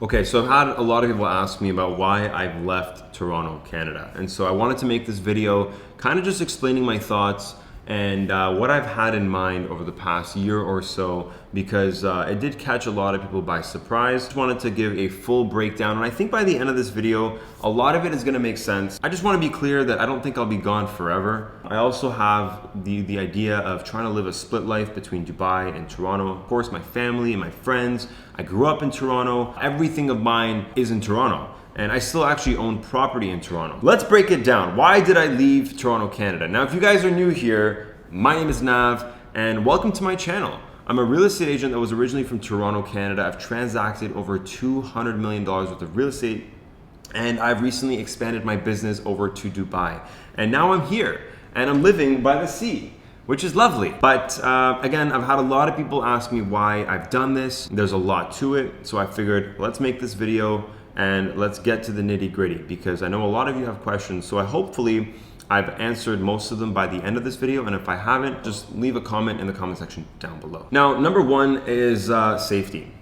Okay, so I've had a lot of people ask me about why I've left Toronto, Canada. And so I wanted to make this video kind of just explaining my thoughts and what I've had in mind over the past year or so, because it did catch a lot of people by surprise. Just wanted to give a full breakdown, and I think by the end of this video, a lot of it is gonna make sense. I just wanna be clear that I don't think I'll be gone forever. I also have the idea of trying to live a split life between Dubai and Toronto. Of course, my family and my friends, I grew up in Toronto. Everything of mine is in Toronto. And I still actually own property in Toronto. Let's break it down. Why did I leave Toronto, Canada? Now, if you guys are new here, my name is Nav, and welcome to my channel. I'm a real estate agent that was originally from Toronto, Canada. I've transacted over $200 million worth of real estate, and I've recently expanded my business over to Dubai. And now I'm here, and I'm living by the sea, which is lovely. But again, I've had a lot of people ask me why I've done this. There's a lot to it, so I figured let's make this video and let's get to the nitty gritty, because I know a lot of you have questions. So hopefully I've answered most of them by the end of this video. And if I haven't, just leave a comment in the comment section down below. Now, number one is safety.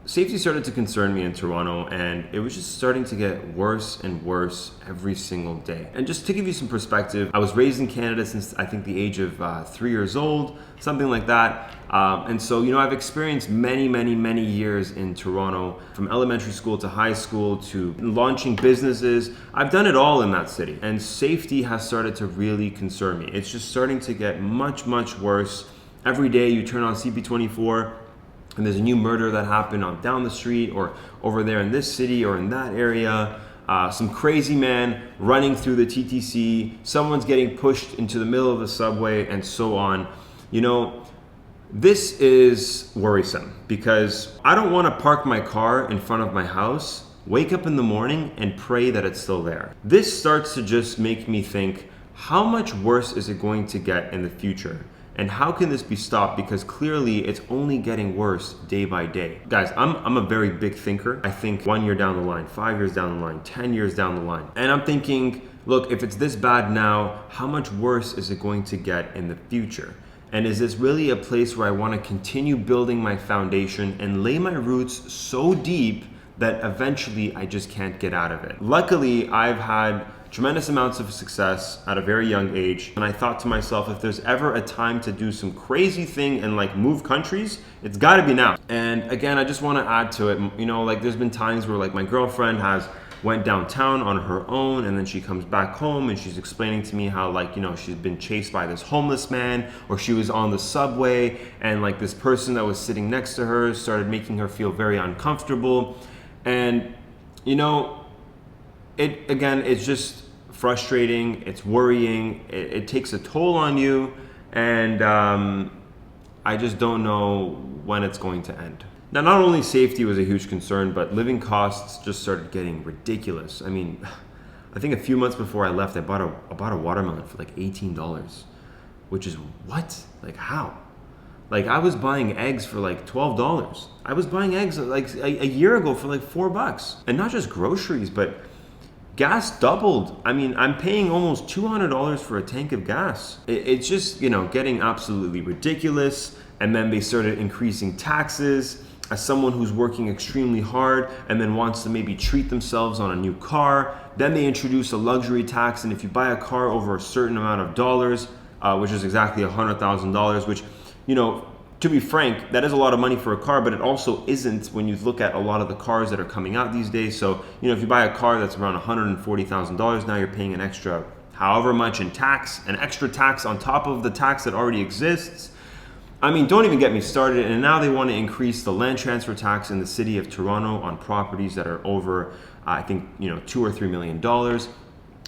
Safety started to concern me in Toronto, and it was just starting to get worse and worse every single day. And just to give you some perspective, I was raised in Canada since I think the age of 3 years old, something like that. And so, you know, I've experienced many years in Toronto, from elementary school to high school to launching businesses. I've done it all in that city, and safety has started to really concern me. It's just starting to get much worse. Every day you turn on CP24, and there's a new murder that happened on down the street or over there in this city or in that area. Some crazy man running through the TTC, someone's getting pushed into the middle of the subway, and so on. You know, this is worrisome, because I don't want to park my car in front of my house, wake up in the morning and pray that it's still there. This starts to just make me think, how much worse is it going to get in the future? And how can this be stopped? Because clearly it's only getting worse day by day. Guys, I'm a very big thinker. I think 1 year down the line, 5 years down the line, 10 years down the line. And I'm thinking, look, if it's this bad now, how much worse is it going to get in the future? And is this really a place where I want to continue building my foundation and lay my roots so deep that eventually I just can't get out of it? Luckily, I've had tremendous amounts of success at a very young age, and I thought to myself, if there's ever a time to do some crazy thing and like move countries, it's got to be now. And again, I just want to add to it, you know, like there's been times where like my girlfriend has went downtown on her own, and then she comes back home and she's explaining to me how, like, you know, she's been chased by this homeless man, or she was on the subway and like this person that was sitting next to her started making her feel very uncomfortable. And you know, it's just frustrating, it's worrying, it takes a toll on you, and I just don't know when it's going to end. Now, not only safety was a huge concern, but living costs just started getting ridiculous. I mean, I think a few months before I left, I bought a watermelon for like $18, which is what? Like, how? Like, I was buying eggs for like $12. I was buying eggs like a year ago for like $4. And not just groceries, but gas doubled. I mean, I'm paying almost $200 for a tank of gas. It's just, you know, getting absolutely ridiculous. And then they started increasing taxes. As someone who's working extremely hard and then wants to maybe treat themselves on a new car, then they introduce a luxury tax. And if you buy a car over a certain amount of dollars, which is exactly $100,000, which, you know, to be frank, that is a lot of money for a car, but it also isn't when you look at a lot of the cars that are coming out these days. So, you know, if you buy a car that's around $140,000, now you're paying an extra however much in tax, an extra tax on top of the tax that already exists. I mean, don't even get me started. And now they want to increase the land transfer tax in the city of Toronto on properties that are over, I think, you know, $2 or $3 million.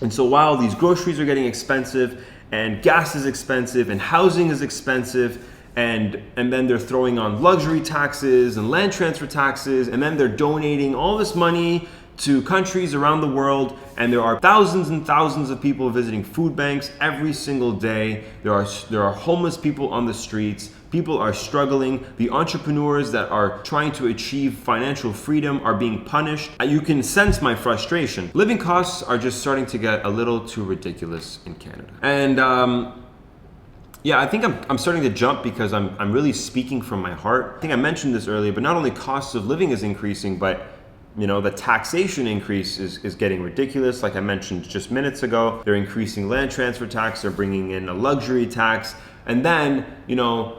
And so while these groceries are getting expensive, and gas is expensive, and housing is expensive, and then they're throwing on luxury taxes and land transfer taxes, and then they're donating all this money to countries around the world, and there are thousands and thousands of people visiting food banks every single day. There are homeless people on the streets. People are struggling. The entrepreneurs that are trying to achieve financial freedom are being punished. You can sense my frustration. Living costs are just starting to get a little too ridiculous in Canada. And Yeah, I think I'm starting to jump because I'm really speaking from my heart. I think I mentioned this earlier, but not only cost of living is increasing, but the taxation increase is getting ridiculous. Like I mentioned just minutes ago, they're increasing land transfer tax, they're bringing in a luxury tax, and then,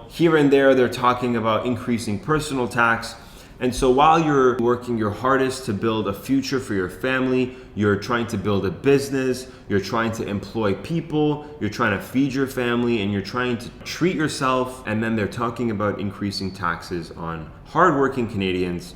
here and there, they're talking about increasing personal tax. And so while you're working your hardest to build a future for your family, you're trying to build a business, you're trying to employ people, you're trying to feed your family, and you're trying to treat yourself, and then they're talking about increasing taxes on hardworking Canadians.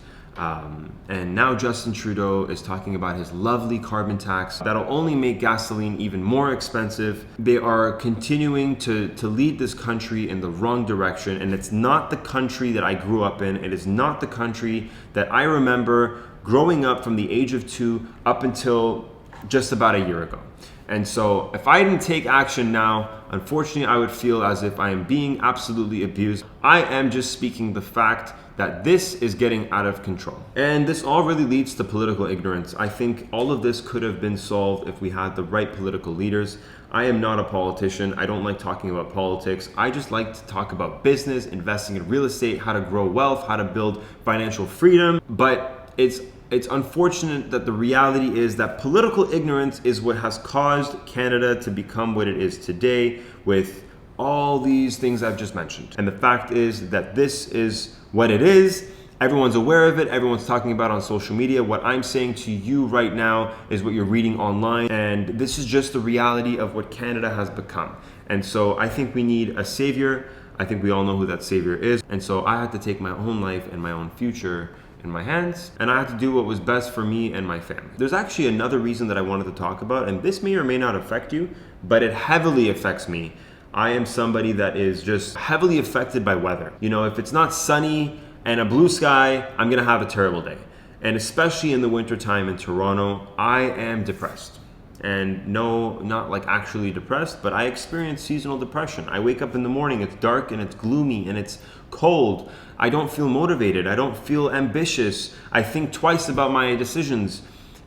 And now Justin Trudeau is talking about his lovely carbon tax that'll only make gasoline even more expensive. They are continuing to lead this country in the wrong direction, and it's not the country that I grew up in. It is not the country that I remember growing up from the age of 2 up until just about a year ago. And so if I didn't take action now, unfortunately, I would feel as if I am being absolutely abused. I am just speaking the fact that this is getting out of control. And this all really leads to political ignorance. I think all of this could have been solved if we had the right political leaders. I am not a politician. I don't like talking about politics. I just like to talk about business, investing in real estate, how to grow wealth, how to build financial freedom. But it's unfortunate that the reality is that political ignorance is what has caused Canada to become what it is today, with all these things I've just mentioned. And the fact is that this is what it is. Everyone's aware of it. Everyone's talking about it on social media. What I'm saying to you right now is what you're reading online. And this is just the reality of what Canada has become. And so I think we need a savior. I think we all know who that savior is. And so I had to take my own life and my own future in my hands, and I had to do what was best for me and my family. There's actually another reason that I wanted to talk about, and this may or may not affect you, but it heavily affects me. I am somebody that is just heavily affected by weather. If it's not sunny and a blue sky, I'm gonna have a terrible day. And especially in the wintertime in Toronto, I am depressed. And no, not like actually depressed, but I experience seasonal depression. I wake up in the morning, it's dark and it's gloomy and it's cold. I don't feel motivated. I don't feel ambitious. I think twice about my decisions.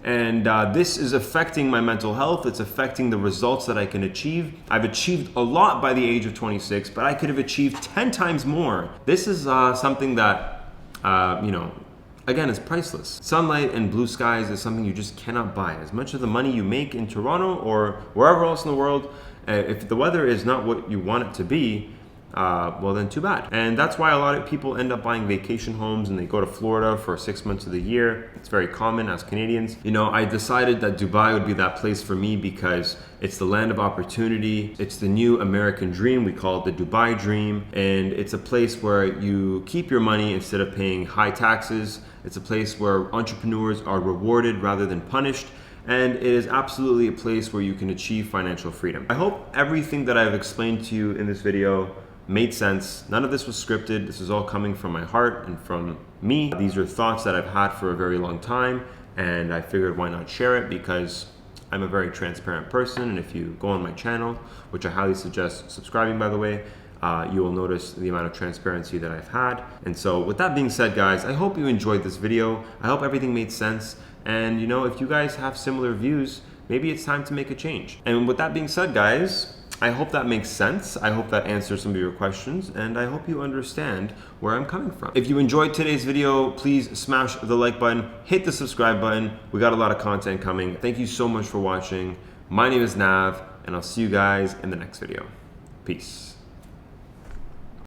And this is affecting my mental health. It's affecting the results that I can achieve. I've achieved a lot by the age of 26, but I could have achieved 10 times more. This is something that, again, it's priceless. Sunlight and blue skies is something you just cannot buy. As much of the money you make in Toronto or wherever else in the world, if the weather is not what you want it to be, well then too bad. And that's why a lot of people end up buying vacation homes and they go to Florida for 6 months of the year. It's very common as Canadians. I decided that Dubai would be that place for me because it's the land of opportunity. It's the new American dream. We call it the Dubai dream. And it's a place where you keep your money instead of paying high taxes. It's a place where entrepreneurs are rewarded rather than punished. And it is absolutely a place where you can achieve financial freedom. I hope everything that I've explained to you in this video made sense. None of this was scripted. This is all coming from my heart and from me. These are thoughts that I've had for a very long time, and I figured why not share it, because I'm a very transparent person. And if you go on my channel, which I highly suggest subscribing, by the way, you will notice the amount of transparency that I've had. And so with that being said, guys, I hope you enjoyed this video. I hope everything made sense. And if you guys have similar views, maybe it's time to make a change. And with that being said, guys, I hope that makes sense. I hope that answers some of your questions, and I hope you understand where I'm coming from. If you enjoyed today's video, please smash the like button, hit the subscribe button. We got a lot of content coming. Thank you so much for watching. My name is Nav, and I'll see you guys in the next video. Peace.